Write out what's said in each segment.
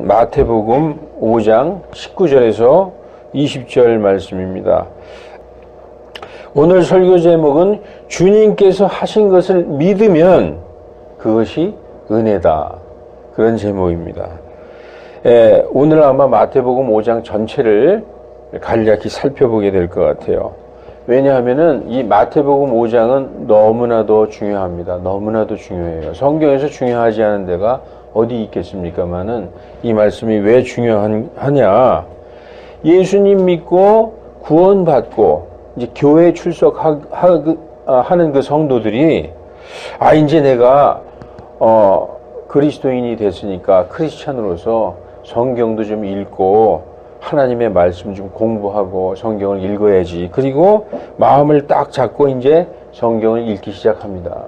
말씀은 마태복음 5장 19절에서 20절 말씀입니다. 오늘 설교 제목은 주님께서 하신 것을 믿으면 그것이 은혜다. 그런 제목입니다. 오늘 아마 마태복음 5장 전체를 간략히 살펴보게 될 것 같아요. 왜냐하면은 이 마태복음 5장은 너무나도 중요합니다. 너무나도 중요해요. 성경에서 중요하지 않은 데가 어디 있겠습니까마는 이 말씀이 왜 중요하냐? 예수님 믿고 구원받고 이제 교회에 출석하는 그 성도들이 이제 내가 그리스도인이 됐으니까 크리스찬으로서 성경도 좀 읽고 하나님의 말씀 좀 공부하고 성경을 읽어야지. 그리고 마음을 딱 잡고 이제 성경을 읽기 시작합니다.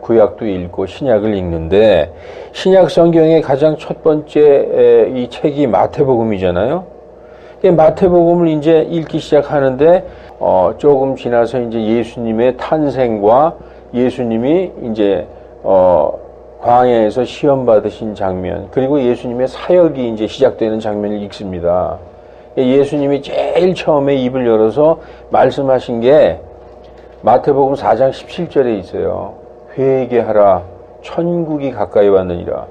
구약도 읽고 신약을 읽는데 신약 성경의 가장 첫 번째 이 책이 마태복음이잖아요. 마태복음을 이제 읽기 시작하는데 조금 지나서 이제 예수님의 탄생과 예수님이 이제 광야에서 시험 받으신 장면, 그리고 예수님의 사역이 이제 시작되는 장면을 읽습니다. 예수님이 제일 처음에 입을 열어서 말씀하신 게 마태복음 4장 17절에 있어요. 회개하라, 천국이 가까이 왔느니라.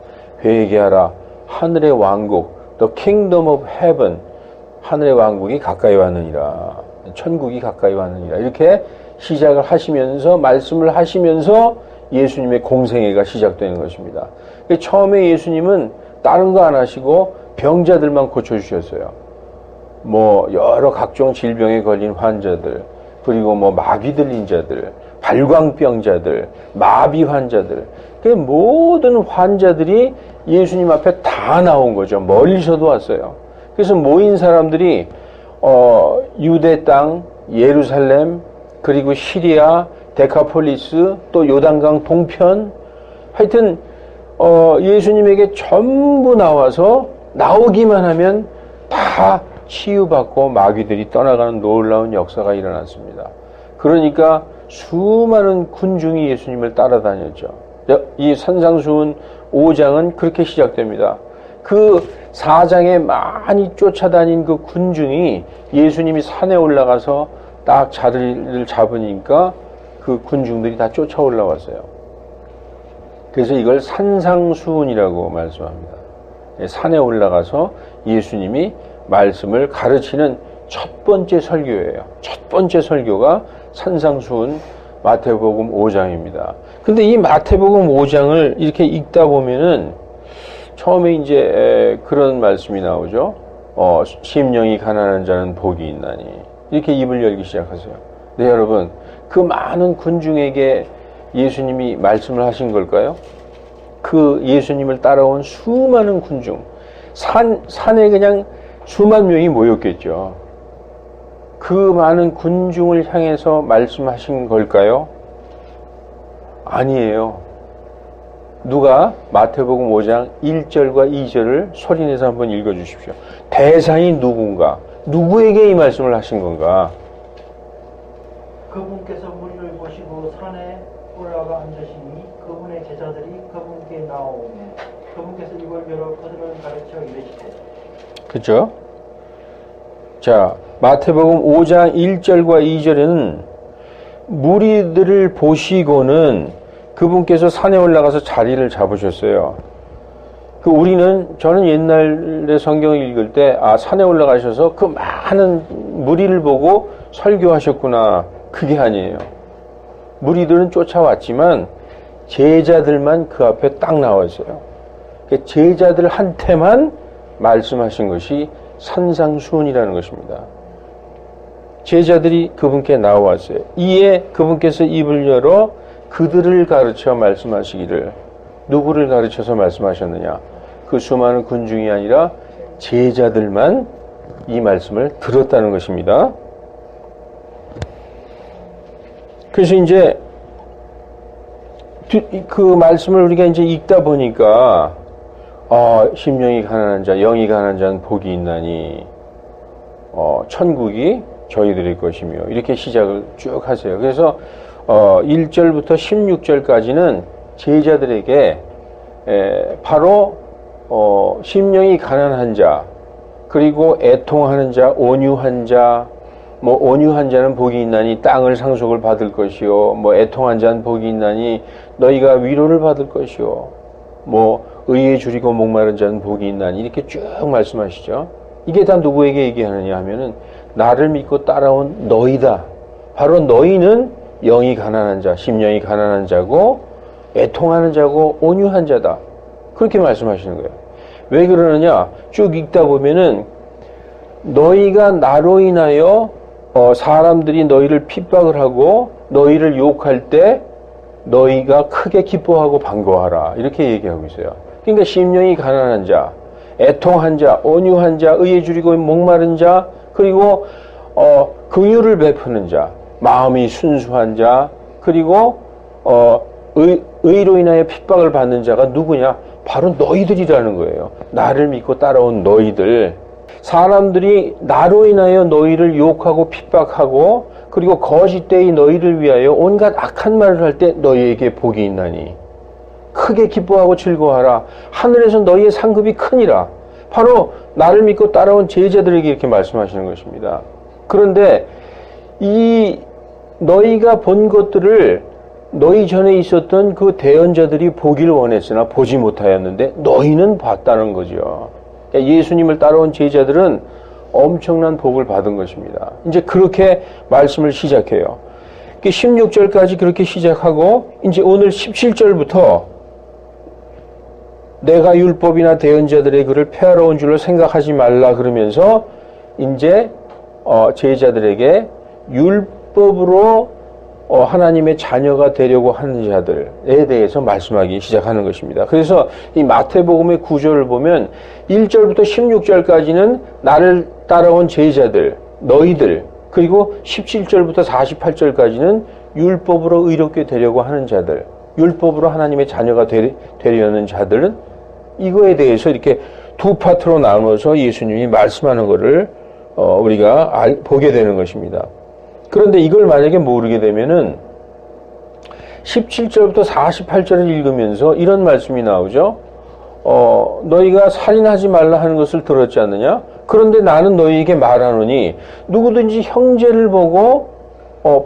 회개하라, 하늘의 왕국, the kingdom of heaven, 하늘의 왕국이 가까이 왔느니라. 천국이 가까이 왔느니라. 이렇게 시작을 하시면서 말씀을 하시면서 예수님의 공생애가 시작되는 것입니다. 처음에 예수님은 다른 거 안 하시고 병자들만 고쳐주셨어요. 여러 각종 질병에 걸린 환자들, 그리고 마귀 들린 자들, 발광병자들, 마비 환자들, 그 모든 환자들이 예수님 앞에 다 나온 거죠. 멀리서도 왔어요. 그래서 모인 사람들이 유대 땅, 예루살렘, 그리고 시리아, 데카폴리스, 또 요단강 동편, 하여튼 예수님에게 전부 나와서 나오기만 하면 다 치유받고 마귀들이 떠나가는 놀라운 역사가 일어났습니다. 그러니까 수많은 군중이 예수님을 따라다녔죠. 이 산상수훈 5장은 그렇게 시작됩니다. 그 4장에 많이 쫓아다닌 그 군중이 예수님이 산에 올라가서 딱 자리를 잡으니까 그 군중들이 다 쫓아 올라왔어요. 그래서 이걸 산상수훈이라고 말씀합니다. 산에 올라가서 예수님이 말씀을 가르치는 첫 번째 설교예요. 첫 번째 설교가 산상수훈 마태복음 5장입니다. 근데 이 마태복음 5장을 이렇게 읽다 보면은 처음에 이제 그런 말씀이 나오죠. 심령이 가난한 자는 복이 있나니. 이렇게 입을 열기 시작하세요. 네, 여러분. 그 많은 군중에게 예수님이 말씀을 하신 걸까요? 그 예수님을 따라온 수많은 군중. 산에 그냥 수만 명이 모였겠죠. 그 많은 군중을 향해서 말씀하신 걸까요? 아니에요. 누가 마태복음 5장 1절과 2절을 소리내서 한번 읽어주십시오. 대상이 누군가? 누구에게 이 말씀을 하신 건가? 그분께서 무리를 보시고 산에 올라가 앉으시니 그분의 제자들이 그분께 나오매 그분께서 입을 열어 그들을 가르쳐 이르시되. 그죠? 자, 마태복음 5장 1절과 2절에는 무리들을 보시고는 그분께서 산에 올라가서 자리를 잡으셨어요. 저는 옛날에 성경을 읽을 때, 산에 올라가셔서 그 많은 무리를 보고 설교하셨구나. 그게 아니에요. 무리들은 쫓아왔지만 제자들만 그 앞에 딱 나왔어요. 제자들한테만 말씀하신 것이 산상수훈이라는 것입니다. 제자들이 그분께 나왔어요. 이에 그분께서 입을 열어 그들을 가르쳐 말씀하시기를. 누구를 가르쳐서 말씀하셨느냐? 그 수많은 군중이 아니라 제자들만 이 말씀을 들었다는 것입니다. 그래서 이제 그 말씀을 우리가 이제 읽다 보니까 심령이 가난한 자, 영이 가난한 자는 복이 있나니 천국이 저희들의 것이며 이렇게 시작을 쭉 하세요. 그래서 1절부터 16절까지는 제자들에게 바로 심령이 가난한 자, 그리고 애통하는 자, 온유한 자, 뭐 온유한 자는 복이 있나니 땅을 상속을 받을 것이요, 뭐 애통한 자는 복이 있나니 너희가 위로를 받을 것이요, 뭐 의에 줄이고 목마른 자는 복이 있나니, 이렇게 쭉 말씀하시죠. 이게 다 누구에게 얘기하느냐 하면은 나를 믿고 따라온 너희다. 바로 너희는 영이 가난한 자, 심령이 가난한 자고 애통하는 자고 온유한 자다. 그렇게 말씀하시는 거예요. 왜 그러느냐? 쭉 읽다 보면은 너희가 나로 인하여 사람들이 너희를 핍박을 하고 너희를 욕할 때 너희가 크게 기뻐하고 반가워하라. 이렇게 얘기하고 있어요. 그러니까 심령이 가난한 자, 애통한 자, 온유한 자, 의에 줄이고 목마른 자, 그리고 긍휼을 베푸는 자, 마음이 순수한 자, 그리고 의로 인하여 핍박을 받는 자가 누구냐? 바로 너희들이라는 거예요. 나를 믿고 따라온 너희들. 사람들이 나로 인하여 너희를 욕하고 핍박하고 그리고 거짓되이 너희를 위하여 온갖 악한 말을 할 때 너희에게 복이 있나니 크게 기뻐하고 즐거워하라. 하늘에서 너희의 상급이 크니라. 바로 나를 믿고 따라온 제자들에게 이렇게 말씀하시는 것입니다. 그런데 이 너희가 본 것들을 너희 전에 있었던 그 대언자들이 보기를 원했으나 보지 못하였는데 너희는 봤다는 거죠. 그러니까 예수님을 따라온 제자들은 엄청난 복을 받은 것입니다. 이제 그렇게 말씀을 시작해요. 16절까지 그렇게 시작하고 이제 오늘 17절부터 내가 율법이나 대언자들의 글을 폐하러 온 줄로 생각하지 말라 그러면서 이제 제자들에게 율법으로 하나님의 자녀가 되려고 하는 자들에 대해서 말씀하기 시작하는 것입니다. 그래서 이 마태복음의 구절을 보면 1절부터 16절까지는 나를 따라온 제자들, 너희들, 그리고 17절부터 48절까지는 율법으로 의롭게 되려고 하는 자들, 율법으로 하나님의 자녀가 되려는 자들은 이거에 대해서 이렇게 두 파트로 나눠서 예수님이 말씀하는 것을 우리가 보게 되는 것입니다. 그런데 이걸 만약에 모르게 되면은 17절부터 48절을 읽으면서 이런 말씀이 나오죠. 너희가 살인하지 말라 하는 것을 들었지 않느냐? 그런데 나는 너희에게 말하노니 누구든지 형제를 보고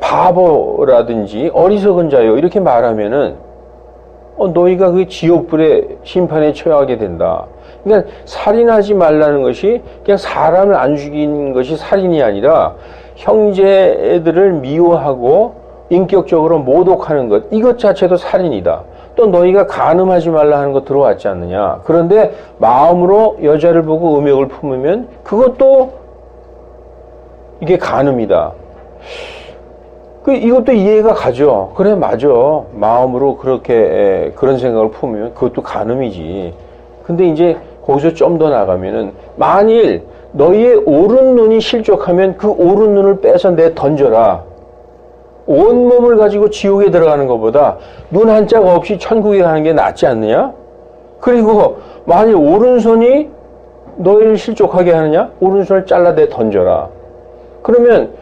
바보라든지 어리석은 자요 이렇게 말하면은 너희가 그 지옥불의 심판에 처하게 된다. 그러니까 살인하지 말라는 것이 그냥 사람을 안 죽이는 것이 살인이 아니라 형제들을 미워하고 인격적으로 모독하는 것, 이것 자체도 살인이다. 또 너희가 간음하지 말라 하는 것 들어왔지 않느냐. 그런데 마음으로 여자를 보고 음욕을 품으면 그것도 이게 간음이다. 이것도 이해가 가죠. 그래, 맞아. 마음으로 그렇게 그런 생각을 품으면 그것도 간음이지. 근데 이제 거기서 좀 더 나가면은 만일 너희의 오른 눈이 실족하면 그 오른 눈을 빼서 내 던져라. 온 몸을 가지고 지옥에 들어가는 것보다 눈 한 짝 없이 천국에 가는 게 낫지 않느냐? 그리고 만일 오른손이 너희를 실족하게 하느냐? 오른손을 잘라 내 던져라. 그러면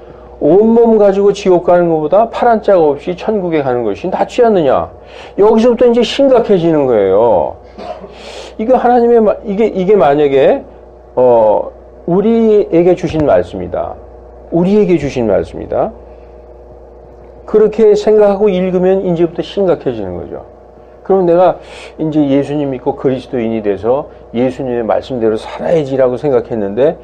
온몸 가지고 지옥 가는 것보다 팔 한 짝 없이 천국에 가는 것이 낫지 않느냐? 여기서부터 이제 심각해지는 거예요. 이거 이게 만약에 우리에게 주신 말씀이다. 우리에게 주신 말씀이다. 그렇게 생각하고 읽으면 이제부터 심각해지는 거죠. 그럼 내가 이제 예수님 믿고 그리스도인이 돼서 예수님의 말씀대로 살아야지라고 생각했는데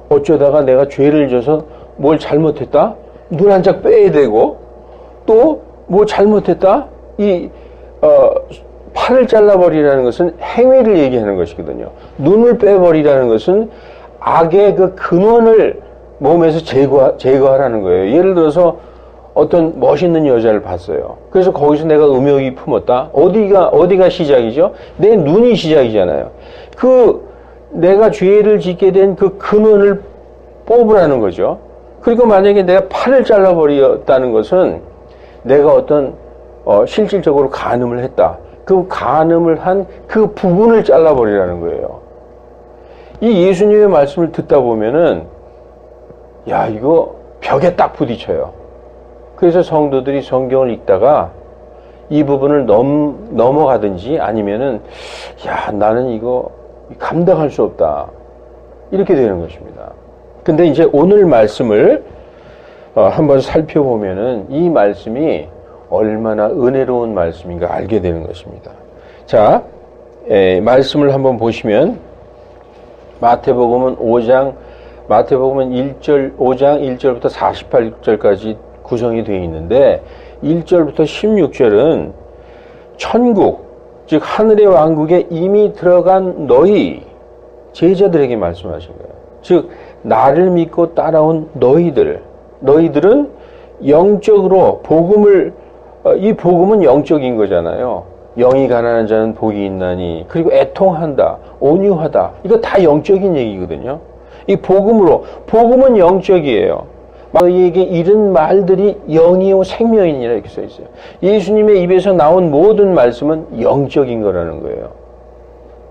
어쩌다가 내가 죄를 져서 뭘 잘못했다? 눈 한 짝 빼야 되고 또 뭐 잘못했다? 팔을 잘라버리라는 것은 행위를 얘기하는 것이거든요. 눈을 빼버리라는 것은 악의 그 근원을 몸에서 제거하라는 거예요. 예를 들어서 어떤 멋있는 여자를 봤어요. 그래서 거기서 내가 음욕이 품었다. 어디가 시작이죠? 내 눈이 시작이잖아요. 내가 죄를 짓게 된 그 근원을 뽑으라는 거죠. 그리고 만약에 내가 팔을 잘라버렸다는 것은 내가 어떤 실질적으로 간음을 했다. 그 간음을 한 그 부분을 잘라버리라는 거예요. 이 예수님의 말씀을 듣다 보면은 야, 이거 벽에 딱 부딪혀요. 그래서 성도들이 성경을 읽다가 이 부분을 넘어가든지 아니면은 야, 나는 이거 감당할 수 없다. 이렇게 되는 것입니다. 근데 이제 오늘 말씀을 한번 살펴보면은 이 말씀이 얼마나 은혜로운 말씀인가 알게 되는 것입니다. 자, 말씀을 한번 보시면 마태복음은 5장 1절부터 48절까지 구성이 되어 있는데 1절부터 16절은 천국, 즉 하늘의 왕국에 이미 들어간 너희 제자들에게 말씀하신 거예요. 즉 나를 믿고 따라온 너희들은 영적으로 이 복음은 영적인 거잖아요. 영이 가난한 자는 복이 있나니, 그리고 애통한다, 온유하다, 이거 다 영적인 얘기거든요. 이 복음은 영적이에요. 너희에게 이른 말들이 영이요 생명이니라 이렇게 써 있어요. 예수님의 입에서 나온 모든 말씀은 영적인 거라는 거예요.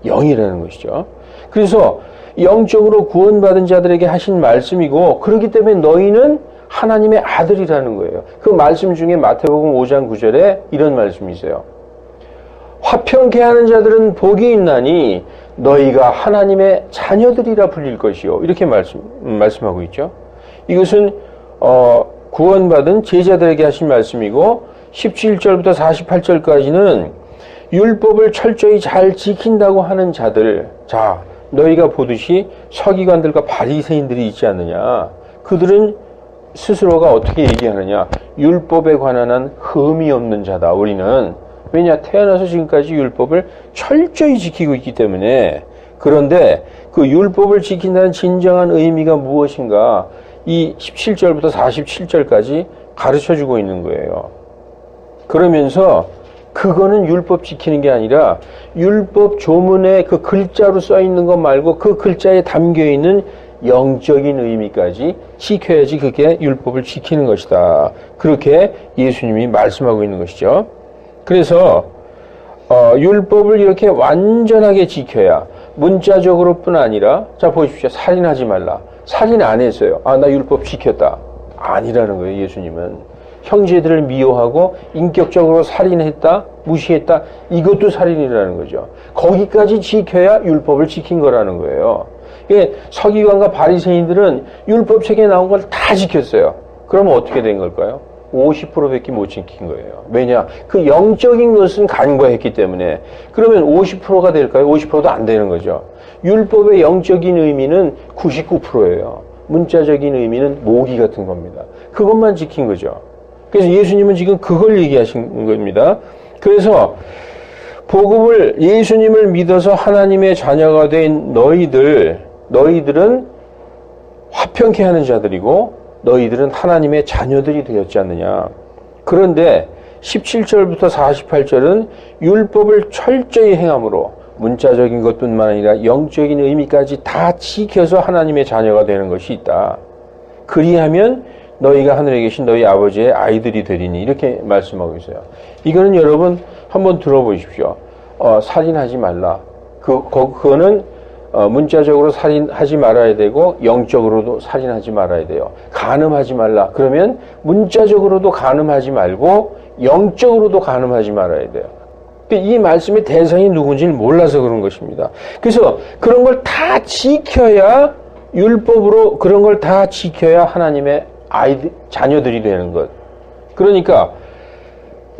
영이라는 것이죠. 그래서 영적으로 구원받은 자들에게 하신 말씀이고, 그렇기 때문에 너희는 하나님의 아들이라는 거예요. 그 말씀 중에 마태복음 5장 9절에 이런 말씀이 있어요. 화평케 하는 자들은 복이 있나니 너희가 하나님의 자녀들이라 불릴 것이요. 이렇게 말씀하고 있죠. 이것은 구원받은 제자들에게 하신 말씀이고, 17절부터 48절까지는 율법을 철저히 잘 지킨다고 하는 자들, 자, 너희가 보듯이 서기관들과 바리새인들이 있지 않느냐. 그들은 스스로가 어떻게 얘기하느냐. 율법에 관한 한 흠이 없는 자다. 우리는. 왜냐? 태어나서 지금까지 율법을 철저히 지키고 있기 때문에. 그런데 그 율법을 지킨다는 진정한 의미가 무엇인가? 이 17절부터 47절까지 가르쳐주고 있는 거예요. 그러면서 그거는 율법 지키는 게 아니라 율법 조문에 그 글자로 써 있는 것 말고 그 글자에 담겨 있는 영적인 의미까지 지켜야지 그게 율법을 지키는 것이다. 그렇게 예수님이 말씀하고 있는 것이죠. 그래서 율법을 이렇게 완전하게 지켜야 문자적으로뿐 아니라, 자 보십시오. 살인하지 말라. 살인 안 했어요. 아, 나 율법 지켰다. 아니라는 거예요. 예수님은. 형제들을 미워하고 인격적으로 살인했다, 무시했다, 이것도 살인이라는 거죠. 거기까지 지켜야 율법을 지킨 거라는 거예요. 서기관과 바리새인들은 율법책에 나온 걸 다 지켰어요. 그러면 어떻게 된 걸까요? 50%밖에 못 지킨 거예요. 왜냐? 그 영적인 것은 간과했기 때문에. 그러면 50%가 될까요? 50%도 안 되는 거죠. 율법의 영적인 의미는 99%예요. 문자적인 의미는 모기 같은 겁니다. 그것만 지킨 거죠. 그래서 예수님은 지금 그걸 얘기하신 겁니다. 그래서 복음을, 예수님을 믿어서 하나님의 자녀가 된 너희들은 화평케 하는 자들이고 너희들은 하나님의 자녀들이 되었지 않느냐. 그런데 17절부터 48절은 율법을 철저히 행함으로 문자적인 것뿐만 아니라 영적인 의미까지 다 지켜서 하나님의 자녀가 되는 것이 있다. 그리하면 너희가 하늘에 계신 너희 아버지의 아이들이 되리니, 이렇게 말씀하고 있어요. 이거는 여러분 한번 들어보십시오. 살인하지 말라. 그거는 문자적으로 살인하지 말아야 되고 영적으로도 살인하지 말아야 돼요. 간음하지 말라. 그러면 문자적으로도 간음하지 말고 영적으로도 간음하지 말아야 돼요. 이 말씀의 대상이 누군지를 몰라서 그런 것입니다. 그래서 그런 걸 다 지켜야, 율법으로 그런 걸 다 지켜야 하나님의 자녀들이 되는 것. 그러니까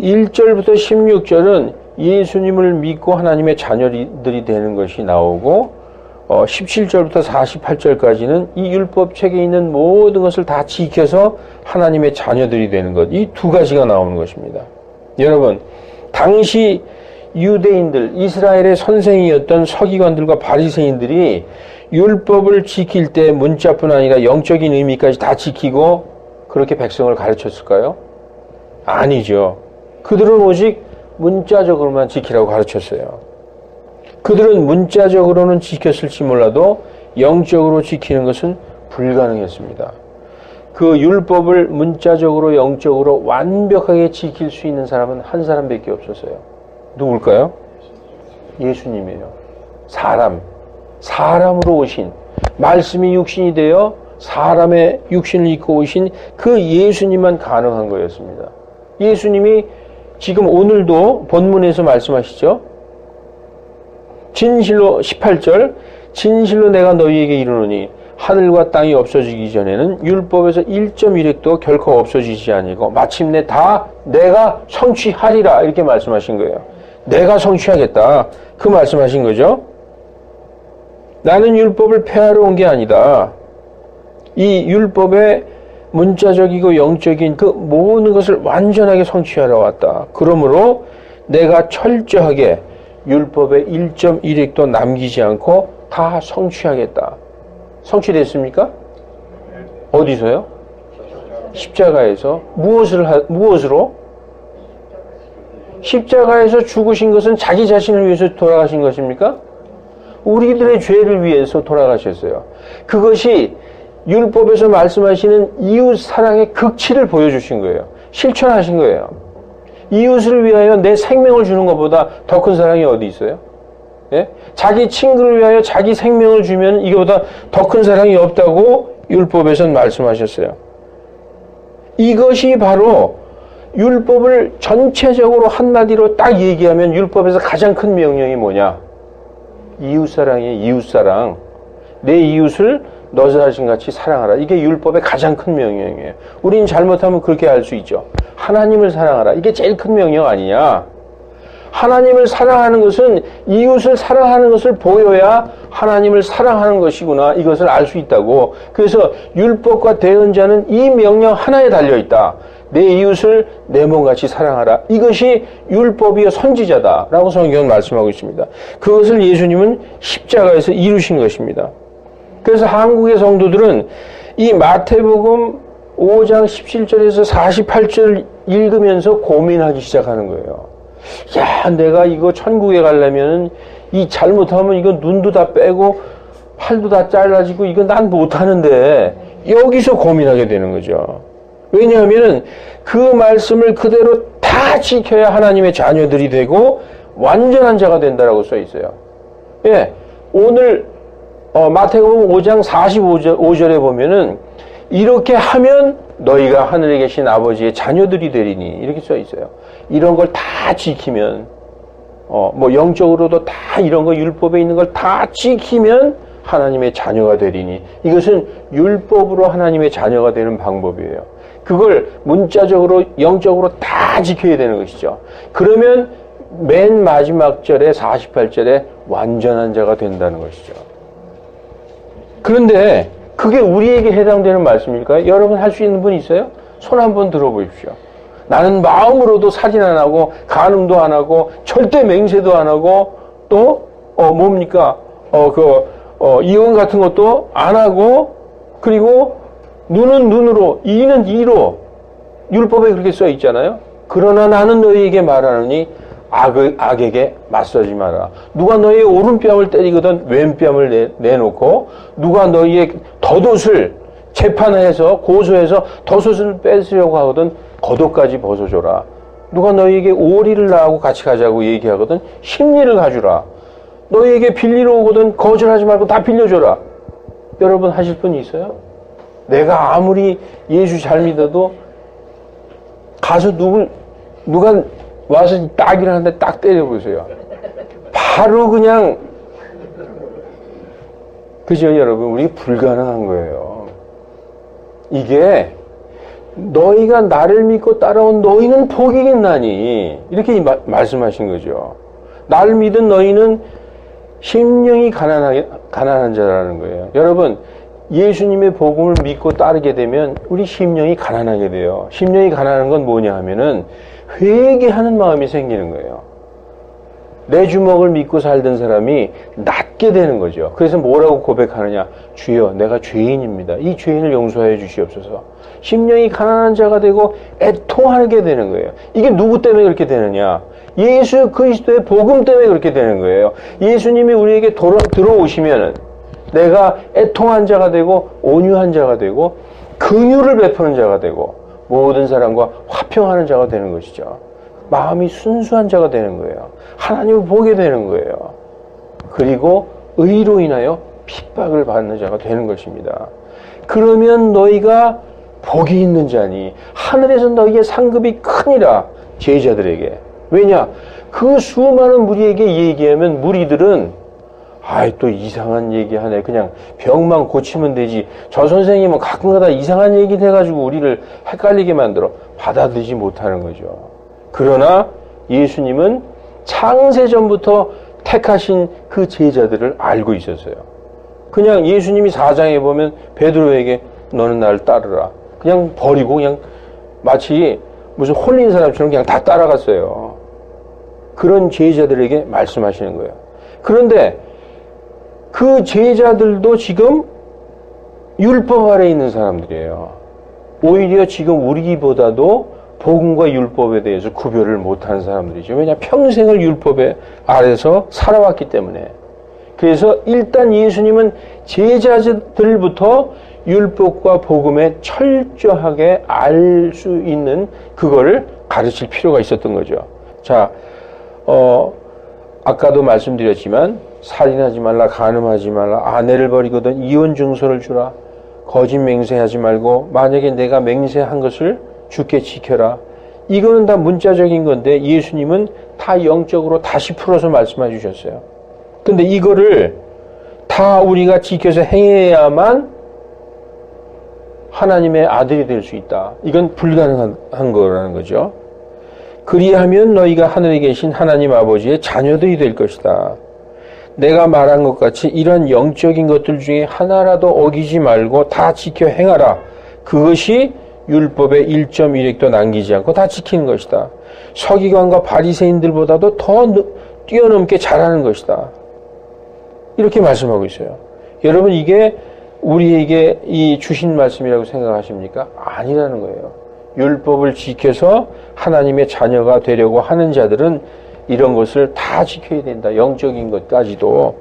1절부터 16절은 예수님을 믿고 하나님의 자녀들이 되는 것이 나오고, 17절부터 48절까지는 이 율법책에 있는 모든 것을 다 지켜서 하나님의 자녀들이 되는 것. 이 두 가지가 나오는 것입니다. 여러분, 당시 유대인들, 이스라엘의 선생이었던 서기관들과 바리새인들이 율법을 지킬 때 문자뿐 아니라 영적인 의미까지 다 지키고 그렇게 백성을 가르쳤을까요? 아니죠. 그들은 오직 문자적으로만 지키라고 가르쳤어요. 그들은 문자적으로는 지켰을지 몰라도 영적으로 지키는 것은 불가능했습니다. 그 율법을 문자적으로 영적으로 완벽하게 지킬 수 있는 사람은 한 사람밖에 없었어요. 누굴까요? 예수님이에요. 사람으로 오신, 말씀이 육신이 되어 사람의 육신을 입고 오신 그 예수님만 가능한 거였습니다. 예수님이 지금 오늘도 본문에서 말씀하시죠. 진실로 18절 진실로 내가 너희에게 이르노니 하늘과 땅이 없어지기 전에는 율법에서 1.1획도 결코 없어지지 아니고 마침내 다 내가 성취하리라 이렇게 말씀하신 거예요. 내가 성취하겠다 그 말씀하신 거죠. 나는 율법을 폐하러 온 게 아니다. 이 율법의 문자적이고 영적인 그 모든 것을 완전하게 성취하러 왔다. 그러므로 내가 철저하게 율법의 1.1획도 남기지 않고 다 성취하겠다. 성취됐습니까? 어디서요? 십자가에서. 무엇으로? 십자가에서 죽으신 것은 자기 자신을 위해서 돌아가신 것입니까? 우리들의 죄를 위해서 돌아가셨어요. 그것이 율법에서 말씀하시는 이웃 사랑의 극치를 보여주신 거예요. 실천하신 거예요. 이웃을 위하여 내 생명을 주는 것보다 더 큰 사랑이 어디 있어요? 예? 자기 친구를 위하여 자기 생명을 주면 이거보다 더 큰 사랑이 없다고 율법에서는 말씀하셨어요. 이것이 바로 율법을 전체적으로 한마디로 딱 얘기하면 율법에서 가장 큰 명령이 뭐냐? 이웃사랑이에요. 이웃사랑. 내 이웃을 너 자신같이 사랑하라. 이게 율법의 가장 큰 명령이에요. 우리는 잘못하면 그렇게 할 수 있죠. 하나님을 사랑하라. 이게 제일 큰 명령 아니냐? 하나님을 사랑하는 것은 이웃을 사랑하는 것을 보여야 하나님을 사랑하는 것이구나. 이것을 알 수 있다고. 그래서 율법과 대언자는 이 명령 하나에 달려있다. 내 이웃을 내 몸같이 사랑하라. 이것이 율법이요 선지자다라고 성경은 말씀하고 있습니다. 그것을 예수님은 십자가에서 이루신 것입니다. 그래서 한국의 성도들은 이 마태복음 5장 17절에서 48절을 읽으면서 고민하기 시작하는 거예요. 야, 내가 이거 천국에 가려면 이 잘못하면 이거 눈도 다 빼고 팔도 다 잘라지고 이거 난 못하는데 여기서 고민하게 되는 거죠. 왜냐하면 그 말씀을 그대로 다 지켜야 하나님의 자녀들이 되고 완전한 자가 된다라고 써 있어요. 예, 오늘 마태복음 5장 45절에 보면은 이렇게 하면 너희가 하늘에 계신 아버지의 자녀들이 되리니 이렇게 써 있어요. 이런 걸 다 지키면 뭐 영적으로도 다 이런 거 율법에 있는 걸 다 지키면 하나님의 자녀가 되리니 이것은 율법으로 하나님의 자녀가 되는 방법이에요. 그걸 문자적으로 영적으로 다 지켜야 되는 것이죠. 그러면 맨 마지막 절에 48절에 완전한 자가 된다는 것이죠. 그런데 그게 우리에게 해당되는 말씀일까요? 여러분 할 수 있는 분 있어요? 손 한번 들어보십시오. 나는 마음으로도 살인 안 하고 간음도 안 하고 절대 맹세도 안 하고 또 뭡니까? 이혼 같은 것도 안 하고 그리고 눈은 눈으로 이는 이로 율법에 그렇게 써 있잖아요. 그러나 나는 너희에게 말하노니 악에게 맞서지 마라. 누가 너희의 오른뺨을 때리거든 왼뺨을 내놓고 누가 너희의 덧옷을 재판해서 고소해서 덧옷을 뺏으려고 하거든 겉옷까지 벗어줘라. 누가 너희에게 오리를 나하고 같이 가자고 얘기하거든 심리를 가주라. 너희에게 빌리러 오거든 거절하지 말고 다 빌려줘라. 여러분 하실 분이 있어요? 내가 아무리 예수 잘 믿어도 가서 누가 와서 딱이를 하는데 딱 때려보세요. 바로 그냥 그죠 여러분? 우리 불가능한 거예요. 이게 너희가 나를 믿고 따라온 너희는 복이겠나니 이렇게 말씀하신 거죠. 나를 믿은 너희는 심령이 가난한 자라는 거예요. 여러분 예수님의 복음을 믿고 따르게 되면 우리 심령이 가난하게 돼요. 심령이 가난한 건 뭐냐 하면은 회개하는 마음이 생기는 거예요. 내 주먹을 믿고 살던 사람이 낫게 되는 거죠. 그래서 뭐라고 고백하느냐? 주여 내가 죄인입니다. 이 죄인을 용서하여 주시옵소서. 심령이 가난한 자가 되고 애통하게 되는 거예요. 이게 누구 때문에 그렇게 되느냐? 예수 그리스도의 복음 때문에 그렇게 되는 거예요. 예수님이 우리에게 들어오시면은 내가 애통한 자가 되고 온유한 자가 되고 긍휼을 베푸는 자가 되고 모든 사람과 화평하는 자가 되는 것이죠. 마음이 순수한 자가 되는 거예요. 하나님을 보게 되는 거예요. 그리고 의로 인하여 핍박을 받는 자가 되는 것입니다. 그러면 너희가 복이 있는 자니 하늘에서 너희의 상급이 크니라. 제자들에게. 왜냐? 그 수많은 무리에게 얘기하면 무리들은 아이, 또 이상한 얘기 하네. 그냥 병만 고치면 되지. 저 선생님은 가끔가다 이상한 얘기 해가지고 우리를 헷갈리게 만들어. 받아들이지 못하는 거죠. 그러나 예수님은 창세전부터 택하신 그 제자들을 알고 있었어요. 그냥 예수님이 4장에 보면 베드로에게 너는 나를 따르라. 그냥 버리고 그냥 마치 무슨 홀린 사람처럼 그냥 다 따라갔어요. 그런 제자들에게 말씀하시는 거예요. 그런데 그 제자들도 지금 율법 아래에 있는 사람들이에요. 오히려 지금 우리보다도 복음과 율법에 대해서 구별을 못하는 사람들이죠. 왜냐? 평생을 율법에 아래서 살아왔기 때문에. 그래서 일단 예수님은 제자들부터 율법과 복음에 철저하게 알 수 있는 그거를 가르칠 필요가 있었던 거죠. 자, 아까도 말씀드렸지만 살인하지 말라, 간음하지 말라, 아내를 버리거든 이혼 증서를 주라, 거짓 맹세하지 말고 만약에 내가 맹세한 것을 주께 지켜라. 이거는 다 문자적인 건데 예수님은 다 영적으로 다시 풀어서 말씀해 주셨어요. 근데 이거를 다 우리가 지켜서 행해야만 하나님의 아들이 될 수 있다. 이건 불가능한 거라는 거죠. 그리하면 너희가 하늘에 계신 하나님 아버지의 자녀들이 될 것이다. 내가 말한 것 같이 이런 영적인 것들 중에 하나라도 어기지 말고 다 지켜 행하라. 그것이 율법의 1.1획도 남기지 않고 다 지키는 것이다. 서기관과 바리새인들보다도 더 뛰어넘게 잘하는 것이다. 이렇게 말씀하고 있어요. 여러분, 이게 우리에게 이 주신 말씀이라고 생각하십니까? 아니라는 거예요. 율법을 지켜서 하나님의 자녀가 되려고 하는 자들은 이런 것을 다 지켜야 된다. 영적인 것까지도.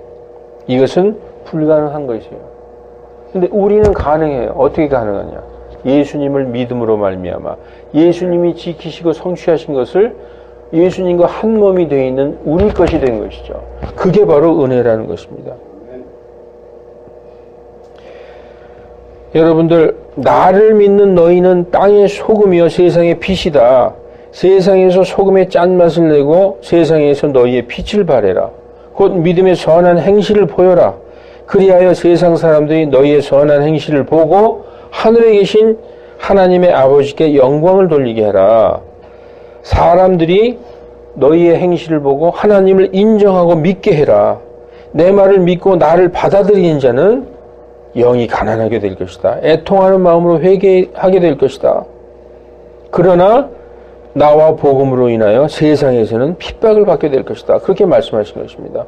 이것은 불가능한 것이에요. 근데 우리는 가능해요. 어떻게 가능하냐? 예수님을 믿음으로 말미암아 예수님이 지키시고 성취하신 것을 예수님과 한 몸이 되어 있는 우리 것이 된 것이죠. 그게 바로 은혜라는 것입니다. 여러분들, 나를 믿는 너희는 땅의 소금이요 세상의 빛이다. 세상에서 소금의 짠맛을 내고 세상에서 너희의 빛을 발해라. 곧 믿음의 선한 행실을 보여라. 그리하여 세상 사람들이 너희의 선한 행실을 보고 하늘에 계신 하나님의 아버지께 영광을 돌리게 해라. 사람들이 너희의 행실을 보고 하나님을 인정하고 믿게 해라. 내 말을 믿고 나를 받아들이는 자는 영이 가난하게 될 것이다. 애통하는 마음으로 회개하게 될 것이다. 그러나 나와 복음으로 인하여 세상에서는 핍박을 받게 될 것이다. 그렇게 말씀하신 것입니다.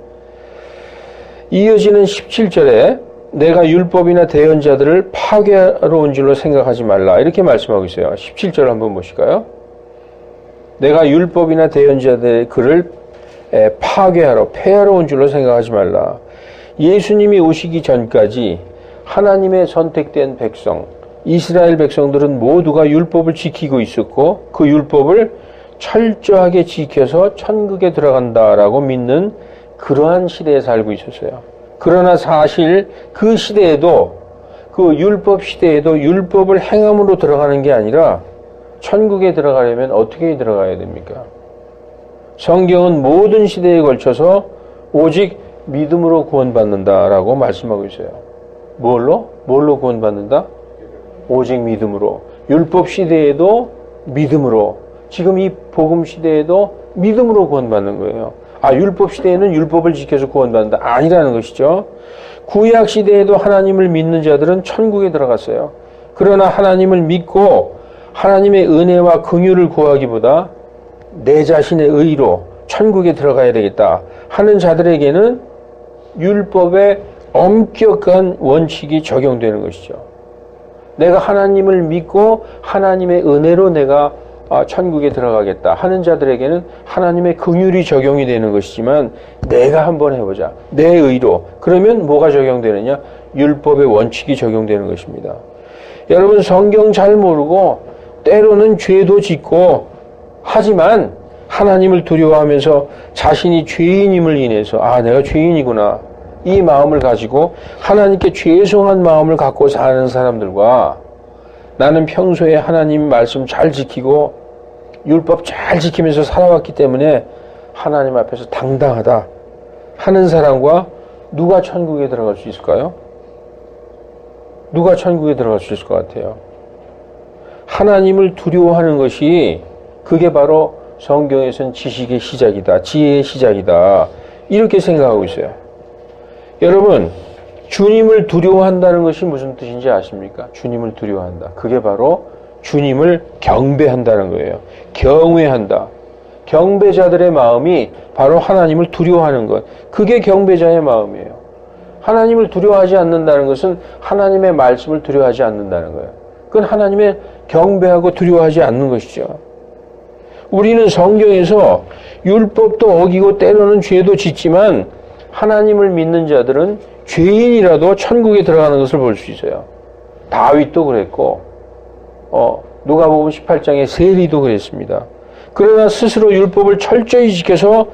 이어지는 17절에 내가 율법이나 대언자들을 파괴하러 온 줄로 생각하지 말라. 이렇게 말씀하고 있어요. 17절 한번 보실까요? 내가 율법이나 대언자들의 글을 파괴하러, 폐하러 온 줄로 생각하지 말라. 예수님이 오시기 전까지 하나님의 선택된 백성, 이스라엘 백성들은 모두가 율법을 지키고 있었고 그 율법을 철저하게 지켜서 천국에 들어간다라고 믿는 그러한 시대에 살고 있었어요. 그러나 사실 그 시대에도, 그 율법 시대에도 율법을 행함으로 들어가는 게 아니라 천국에 들어가려면 어떻게 들어가야 됩니까? 성경은 모든 시대에 걸쳐서 오직 믿음으로 구원받는다라고 말씀하고 있어요. 뭘로 구원받는다? 오직 믿음으로. 율법 시대에도 믿음으로, 지금 이 복음 시대에도 믿음으로 구원받는 거예요. 율법 시대에는 율법을 지켜서 구원받는다. 아니라는 것이죠. 구약 시대에도 하나님을 믿는 자들은 천국에 들어갔어요. 그러나 하나님을 믿고 하나님의 은혜와 긍휼을 구하기보다 내 자신의 의로 천국에 들어가야 되겠다 하는 자들에게는 율법의 엄격한 원칙이 적용되는 것이죠. 내가 하나님을 믿고 하나님의 은혜로 내가 천국에 들어가겠다 하는 자들에게는 하나님의 긍휼이 적용이 되는 것이지만 내가 한번 해보자, 내 의로, 그러면 뭐가 적용되느냐? 율법의 원칙이 적용되는 것입니다. 여러분, 성경 잘 모르고 때로는 죄도 짓고 하지만 하나님을 두려워하면서 자신이 죄인임을 인해서 내가 죄인이구나 이 마음을 가지고 하나님께 죄송한 마음을 갖고 사는 사람들과 나는 평소에 하나님 말씀 잘 지키고 율법 잘 지키면서 살아왔기 때문에 하나님 앞에서 당당하다 하는 사람과 누가 천국에 들어갈 수 있을까요? 누가 천국에 들어갈 수 있을 것 같아요? 하나님을 두려워하는 것이 그게 바로 성경에서는 지식의 시작이다. 지혜의 시작이다. 이렇게 생각하고 있어요. 여러분, 주님을 두려워한다는 것이 무슨 뜻인지 아십니까? 주님을 두려워한다. 그게 바로 주님을 경배한다는 거예요. 경외한다. 경배자들의 마음이 바로 하나님을 두려워하는 것. 그게 경배자의 마음이에요. 하나님을 두려워하지 않는다는 것은 하나님의 말씀을 두려워하지 않는다는 거예요. 그건 하나님의 경배하고 두려워하지 않는 것이죠. 우리는 성경에서 율법도 어기고 때로는 죄도 짓지만 하나님을 믿는 자들은 죄인이라도 천국에 들어가는 것을 볼 수 있어요. 다윗도 그랬고 누가복음 18장의 세리도 그랬습니다. 그러나 스스로 율법을 철저히 지켜서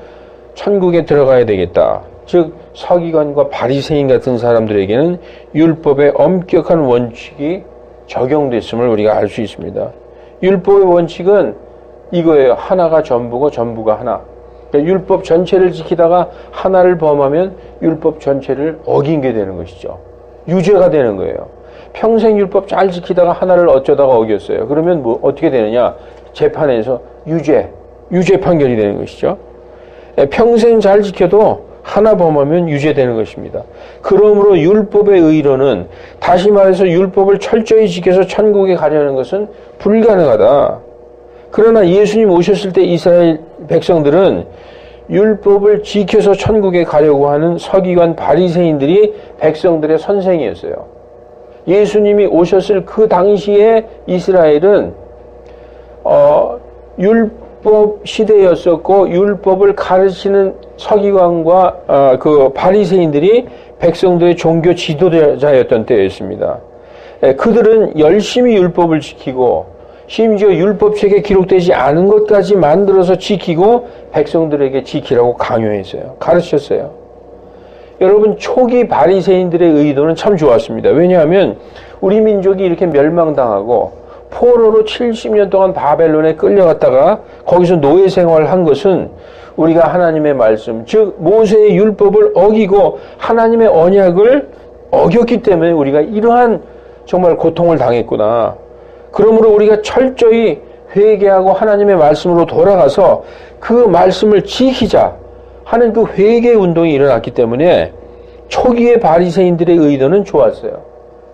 천국에 들어가야 되겠다. 즉 서기관과 바리새인 같은 사람들에게는 율법의 엄격한 원칙이 적용됐음을 우리가 알 수 있습니다. 율법의 원칙은 이거예요. 하나가 전부고 전부가 하나. 그러니까 율법 전체를 지키다가 하나를 범하면 율법 전체를 어긴 게 되는 것이죠. 유죄가 되는 거예요. 평생 율법 잘 지키다가 하나를 어쩌다가 어겼어요. 그러면 뭐 어떻게 되느냐? 재판에서 유죄 판결이 되는 것이죠. 평생 잘 지켜도 하나 범하면 유죄되는 것입니다. 그러므로 율법의 의로는, 다시 말해서 율법을 철저히 지켜서 천국에 가려는 것은 불가능하다. 그러나 예수님 오셨을 때 이스라엘 백성들은 율법을 지켜서 천국에 가려고 하는 서기관 바리새인들이 백성들의 선생이었어요. 예수님이 오셨을 그 당시에 이스라엘은 율법 시대였었고 율법을 가르치는 서기관과 그 바리새인들이 백성들의 종교 지도자였던 때였습니다. 그들은 열심히 율법을 지키고 심지어 율법책에 기록되지 않은 것까지 만들어서 지키고 백성들에게 지키라고 강요했어요. 가르쳤어요. 여러분, 초기 바리새인들의 의도는 참 좋았습니다. 왜냐하면 우리 민족이 이렇게 멸망당하고 포로로 70년 동안 바벨론에 끌려갔다가 거기서 노예 생활을 한 것은 우리가 하나님의 말씀, 즉 모세의 율법을 어기고 하나님의 언약을 어겼기 때문에 우리가 이러한 정말 고통을 당했구나. 그러므로 우리가 철저히 회개하고 하나님의 말씀으로 돌아가서 그 말씀을 지키자 하는 그 회개 운동이 일어났기 때문에 초기의 바리새인들의 의도는 좋았어요.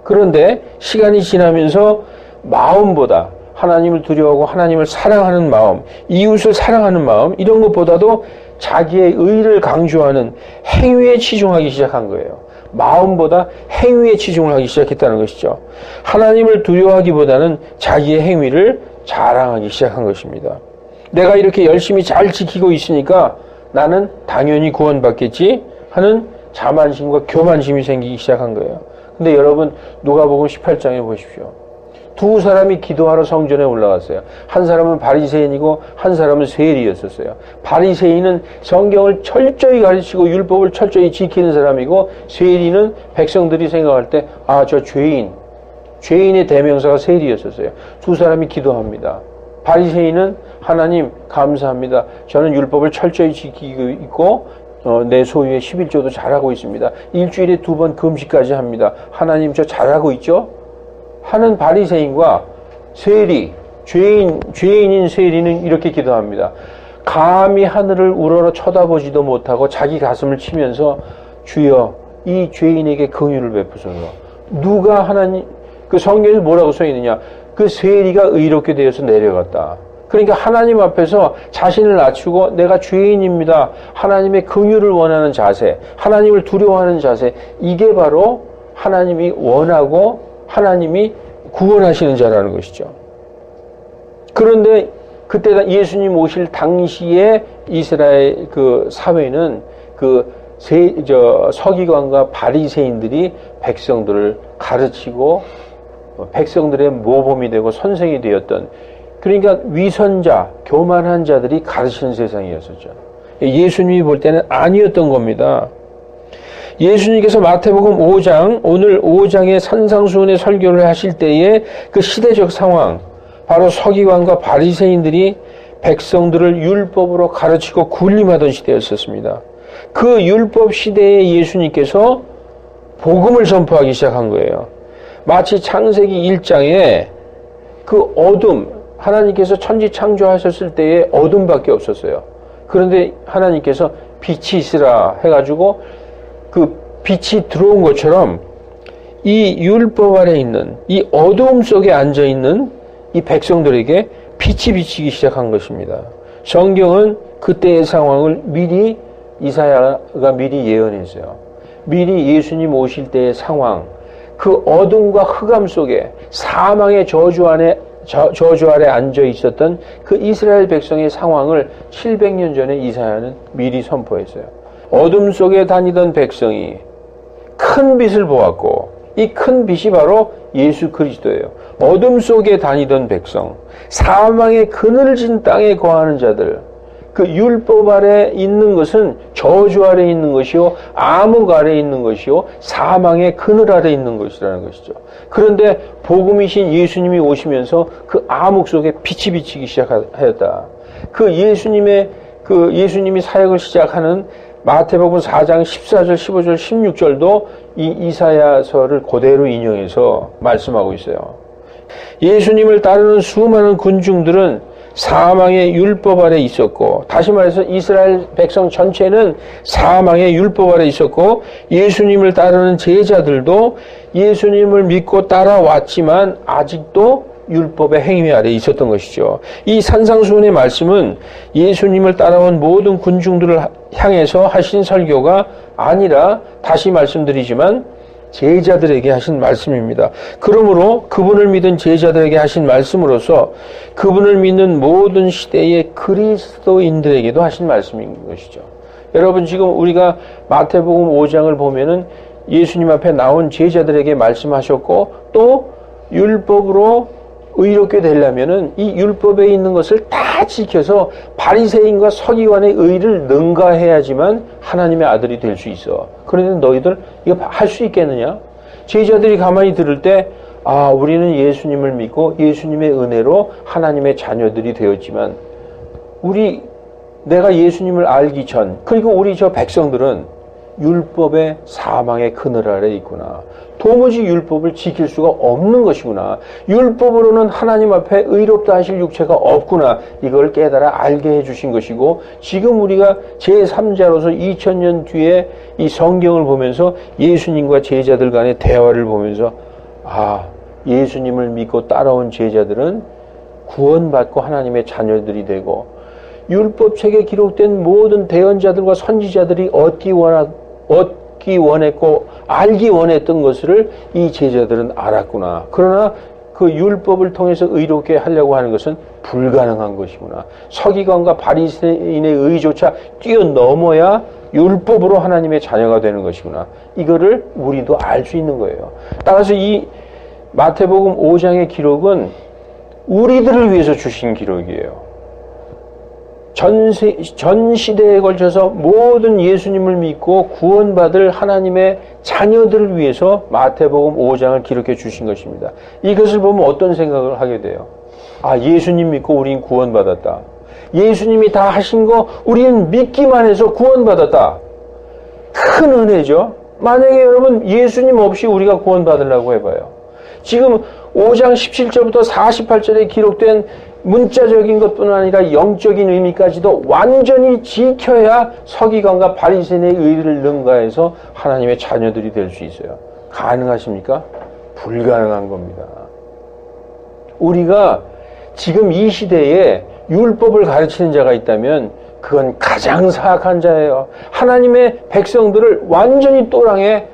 그런데 시간이 지나면서 마음보다 하나님을 두려워하고 하나님을 사랑하는 마음, 이웃을 사랑하는 마음, 이런 것보다도 자기의 의를 강조하는 행위에 치중하기 시작한 거예요. 마음보다 행위에 치중을 하기 시작했다는 것이죠. 하나님을 두려워하기보다는 자기의 행위를 자랑하기 시작한 것입니다. 내가 이렇게 열심히 잘 지키고 있으니까 나는 당연히 구원받겠지 하는 자만심과 교만심이 생기기 시작한 거예요. 근데 여러분, 누가복음 18장에 보십시오. 두 사람이 기도하러 성전에 올라갔어요. 한 사람은 바리새인이고 한 사람은 세리였었어요. 바리새인은 성경을 철저히 가르치고 율법을 철저히 지키는 사람이고, 세리는 백성들이 생각할 때 저 죄인의 대명사가 세리였었어요. 두 사람이 기도합니다. 바리새인은 하나님 감사합니다. 저는 율법을 철저히 지키고 있고 내 소유의 11조도 잘하고 있습니다. 일주일에 2번 금식까지 합니다. 하나님 저 잘하고 있죠? 하는 바리새인과 세리, 죄인인 세리는 이렇게 기도합니다. 감히 하늘을 우러러 쳐다보지도 못하고 자기 가슴을 치면서 주여 이 죄인에게 긍휼을 베푸소서. 누가 하나님, 그 성경에서 뭐라고 써 있느냐? 그 세리가 의롭게 되어서 내려갔다. 그러니까 하나님 앞에서 자신을 낮추고 내가 죄인입니다. 하나님의 긍휼을 원하는 자세, 하나님을 두려워하는 자세, 이게 바로 하나님이 원하고 하나님이 구원하시는 자라는 것이죠. 그런데 그때 예수님 오실 당시에 이스라엘 그 사회는 서기관과 바리새인들이 백성들을 가르치고 백성들의 모범이 되고 선생이 되었던, 그러니까 위선자, 교만한 자들이 가르치는 세상이었었죠. 예수님이 볼 때는 아니었던 겁니다. 예수님께서 마태복음 5장, 오늘 5장의 산상수훈의 설교를 하실 때에 그 시대적 상황, 바로 서기관과 바리새인들이 백성들을 율법으로 가르치고 군림하던 시대였었습니다. 그 율법 시대에 예수님께서 복음을 선포하기 시작한 거예요. 마치 창세기 1장에 그 어둠, 하나님께서 천지 창조하셨을 때에 어둠밖에 없었어요. 그런데 하나님께서 빛이 있으라 해가지고 그 빛이 들어온 것처럼 이 율법 아래 있는 이 어두움 속에 앉아있는 이 백성들에게 빛이 비치기 시작한 것입니다. 성경은 그때의 상황을 미리 이사야가 미리 예언했어요. 미리 예수님 오실 때의 상황, 그 어둠과 흑암 속에 사망의 저주 아래 앉아 있었던 그 이스라엘 백성의 상황을 700년 전에 이사야는 미리 선포했어요. 어둠 속에 다니던 백성이 큰 빛을 보았고 이 큰 빛이 바로 예수 그리스도예요. 어둠 속에 다니던 백성, 사망의 그늘진 땅에 거하는 자들, 그 율법 아래 있는 것은 저주 아래 있는 것이요, 암흑 아래 있는 것이요, 사망의 그늘 아래 있는 것이라는 것이죠. 그런데 복음이신 예수님이 오시면서 그 암흑 속에 빛이 비치기 시작하였다. 그 예수님이 사역을 시작하는 마태복음 4장 14절, 15절, 16절도 이 이사야서를 그대로 인용해서 말씀하고 있어요. 예수님을 따르는 수많은 군중들은 사망의 율법 아래 있었고, 다시 말해서 이스라엘 백성 전체는 사망의 율법 아래 있었고, 예수님을 따르는 제자들도 예수님을 믿고 따라왔지만 아직도 율법의 행위 아래 있었던 것이죠. 이 산상수훈의 말씀은 예수님을 따라온 모든 군중들을 향해서 하신 설교가 아니라, 다시 말씀드리지만 제자들에게 하신 말씀입니다. 그러므로 그분을 믿은 제자들에게 하신 말씀으로서 그분을 믿는 모든 시대의 그리스도인들에게도 하신 말씀인 것이죠. 여러분, 지금 우리가 마태복음 5장을 보면은 예수님 앞에 나온 제자들에게 말씀하셨고, 또 율법으로 의롭게 되려면은 이 율법에 있는 것을 다 지켜서 바리새인과 서기관의 의를 능가해야지만 하나님의 아들이 될 수 있어. 그런데 너희들 이거 할 수 있겠느냐? 제자들이 가만히 들을 때, 아, 우리는 예수님을 믿고 예수님의 은혜로 하나님의 자녀들이 되었지만, 내가 예수님을 알기 전, 그리고 우리 저 백성들은 율법의 사망의 그늘 아래 있구나. 도무지 율법을 지킬 수가 없는 것이구나. 율법으로는 하나님 앞에 의롭다 하실 육체가 없구나. 이걸 깨달아 알게 해주신 것이고, 지금 우리가 제3자로서 2000년 뒤에 이 성경을 보면서 예수님과 제자들 간의 대화를 보면서, 아, 예수님을 믿고 따라온 제자들은 구원받고 하나님의 자녀들이 되고, 율법책에 기록된 모든 대언자들과 선지자들이 얻기 원했고 알기 원했던 것을 이 제자들은 알았구나. 그러나 그 율법을 통해서 의롭게 하려고 하는 것은 불가능한 것이구나. 서기관과 바리새인의 의조차 뛰어넘어야 율법으로 하나님의 자녀가 되는 것이구나. 이거를 우리도 알 수 있는 거예요. 따라서 이 마태복음 5장의 기록은 우리들을 위해서 주신 기록이에요. 전 시대에 걸쳐서 모든 예수님을 믿고 구원받을 하나님의 자녀들을 위해서 마태복음 5장을 기록해 주신 것입니다. 이것을 보면 어떤 생각을 하게 돼요? 아, 예수님 믿고 우린 구원받았다. 예수님이 다 하신 거 우리는 믿기만 해서 구원받았다. 큰 은혜죠. 만약에 여러분 예수님 없이 우리가 구원받으려고 해봐요. 지금 5장 17절부터 48절에 기록된 문자적인 것뿐 아니라 영적인 의미까지도 완전히 지켜야 서기관과 바리새인의 의를 능가해서 하나님의 자녀들이 될 수 있어요. 가능하십니까? 불가능한 겁니다. 우리가 지금 이 시대에 율법을 가르치는 자가 있다면 그건 가장 사악한 자예요. 하나님의 백성들을 완전히 또랑에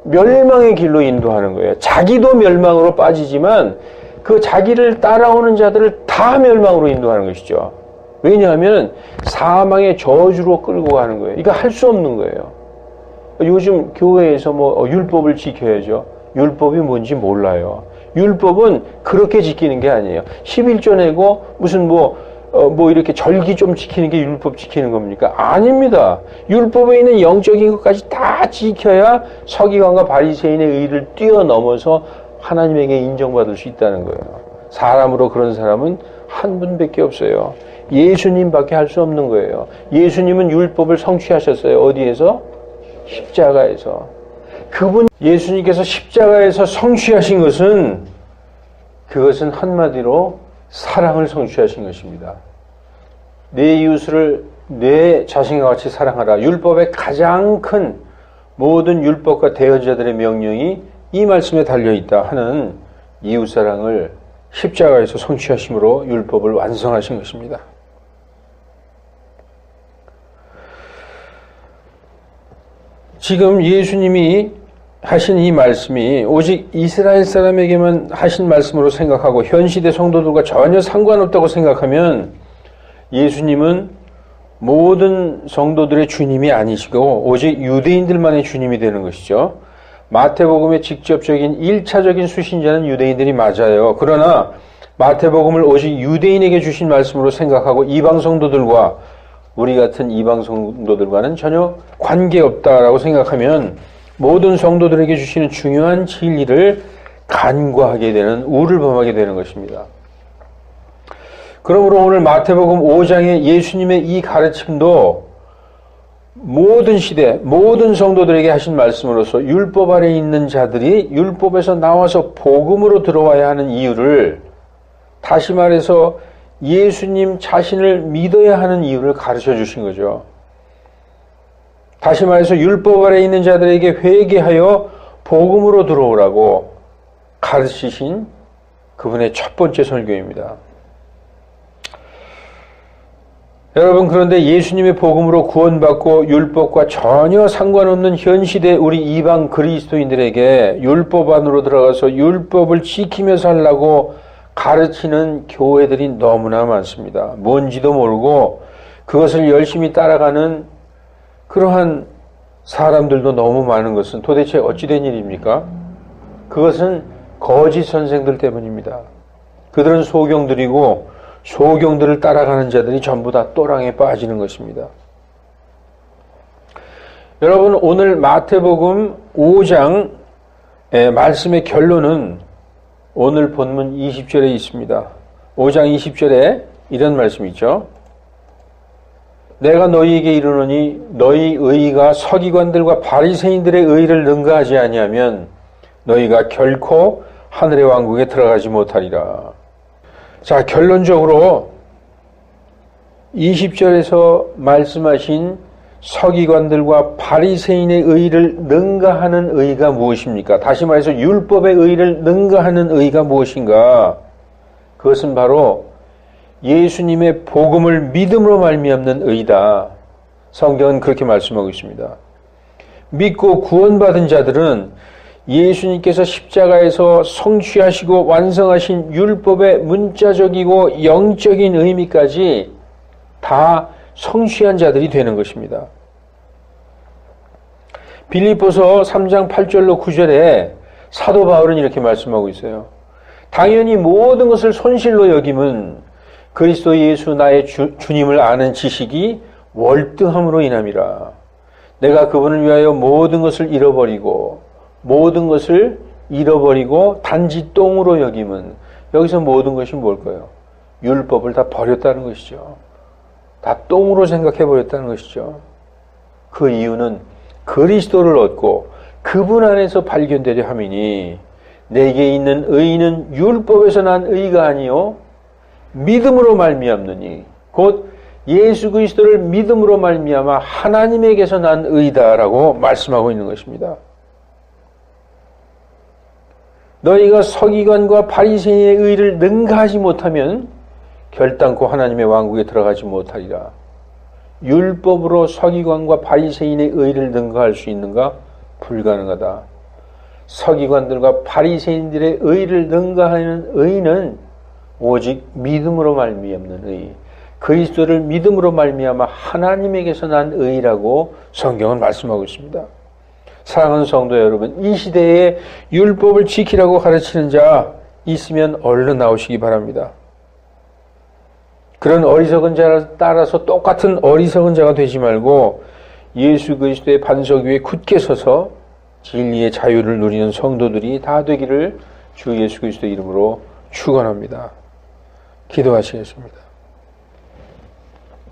멸망의 길로 인도하는 거예요. 자기도 멸망으로 빠지지만 그 자기를 따라오는 자들을 다 멸망으로 인도하는 것이죠. 왜냐하면 사망의 저주로 끌고 가는 거예요. 이거 할 수 없는 거예요. 요즘 교회에서 율법을 지켜야죠. 율법이 뭔지 몰라요. 율법은 그렇게 지키는 게 아니에요. 11조 내고 무슨 이렇게 절기 좀 지키는 게 율법 지키는 겁니까? 아닙니다. 율법에 있는 영적인 것까지 다 지켜야 서기관과 바리새인의 의를 뛰어넘어서 하나님에게 인정받을 수 있다는 거예요. 사람으로 그런 사람은 한 분밖에 없어요. 예수님밖에 할 수 없는 거예요. 예수님은 율법을 성취하셨어요. 어디에서? 십자가에서. 그분 예수님께서 십자가에서 성취하신 그것은 한마디로 사랑을 성취하신 것입니다. 내 이웃을 내 자신과 같이 사랑하라. 율법의 가장 큰 모든 율법과 대언자들의 명령이 이 말씀에 달려있다 하는 이웃사랑을 십자가에서 성취하심으로 율법을 완성하신 것입니다. 지금 예수님이 하신 이 말씀이 오직 이스라엘 사람에게만 하신 말씀으로 생각하고 현 시대 성도들과 전혀 상관없다고 생각하면 예수님은 모든 성도들의 주님이 아니시고 오직 유대인들만의 주님이 되는 것이죠. 마태복음의 직접적인 1차적인 수신자는 유대인들이 맞아요. 그러나 마태복음을 오직 유대인에게 주신 말씀으로 생각하고 이방 성도들과 우리 같은 이방 성도들과는 전혀 관계없다라고 생각하면 모든 성도들에게 주시는 중요한 진리를 간과하게 되는, 우를 범하게 되는 것입니다. 그러므로 오늘 마태복음 5장의 예수님의 이 가르침도 모든 시대, 모든 성도들에게 하신 말씀으로서 율법 아래 있는 자들이 율법에서 나와서 복음으로 들어와야 하는 이유를, 다시 말해서 예수님 자신을 믿어야 하는 이유를 가르쳐 주신 거죠. 다시 말해서 율법 아래 있는 자들에게 회개하여 복음으로 들어오라고 가르치신 그분의 첫 번째 설교입니다. 여러분, 그런데 예수님의 복음으로 구원받고 율법과 전혀 상관없는 현 시대 우리 이방 그리스도인들에게 율법 안으로 들어가서 율법을 지키며 살라고 가르치는 교회들이 너무나 많습니다. 뭔지도 모르고 그것을 열심히 따라가는 그러한 사람들도 너무 많은 것은 도대체 어찌된 일입니까? 그것은 거짓 선생들 때문입니다. 그들은 소경들이고 소경들을 따라가는 자들이 전부 다 또랑에 빠지는 것입니다. 여러분, 오늘 마태복음 5장 말씀의 결론은 오늘 본문 20절에 있습니다. 5장 20절에 이런 말씀이 있죠. 내가 너희에게 이르노니 너희 의가 서기관들과 바리새인들의 의를 능가하지 아니하면 너희가 결코 하늘의 왕국에 들어가지 못하리라. 자, 결론적으로 20절에서 말씀하신 서기관들과 바리새인의 의를 능가하는 의가 무엇입니까? 다시 말해서 율법의 의를 능가하는 의가 무엇인가? 그것은 바로 예수님의 복음을 믿음으로 말미암는 의다. 성경은 그렇게 말씀하고 있습니다. 믿고 구원받은 자들은 예수님께서 십자가에서 성취하시고 완성하신 율법의 문자적이고 영적인 의미까지 다 성취한 자들이 되는 것입니다. 빌립보서 3장 8절로 9절에 사도 바울은 이렇게 말씀하고 있어요. 당연히 모든 것을 손실로 여김은 그리스도 예수 나의 주님을 아는 지식이 월등함으로 인함이라. 내가 그분을 위하여 모든 것을 잃어버리고 단지 똥으로 여김은, 여기서 모든 것이 뭘까요? 율법을 다 버렸다는 것이죠. 다 똥으로 생각해 버렸다는 것이죠. 그 이유는 그리스도를 얻고 그분 안에서 발견되려 함이니 내게 있는 의는 율법에서 난 의가 아니요 믿음으로 말미암느니, 곧 예수 그리스도를 믿음으로 말미암아 하나님에게서 난 의다라고 말씀하고 있는 것입니다. 너희가 서기관과 바리새인의 의를 능가하지 못하면 결단코 하나님의 왕국에 들어가지 못하리라. 율법으로 서기관과 바리새인의 의를 능가할 수 있는가? 불가능하다. 서기관들과 바리새인들의 의를 능가하는 의는 오직 믿음으로 말미암는 의, 그리스도를 믿음으로 말미암아 하나님에게서 난 의라고 성경은 말씀하고 있습니다. 사랑하는 성도 여러분, 이 시대에 율법을 지키라고 가르치는 자 있으면 얼른 나오시기 바랍니다. 그런 어리석은 자를 따라서 똑같은 어리석은 자가 되지 말고 예수 그리스도의 반석 위에 굳게 서서 진리의 자유를 누리는 성도들이 다 되기를 주 예수 그리스도 이름으로 축원합니다. 기도하시겠습니다.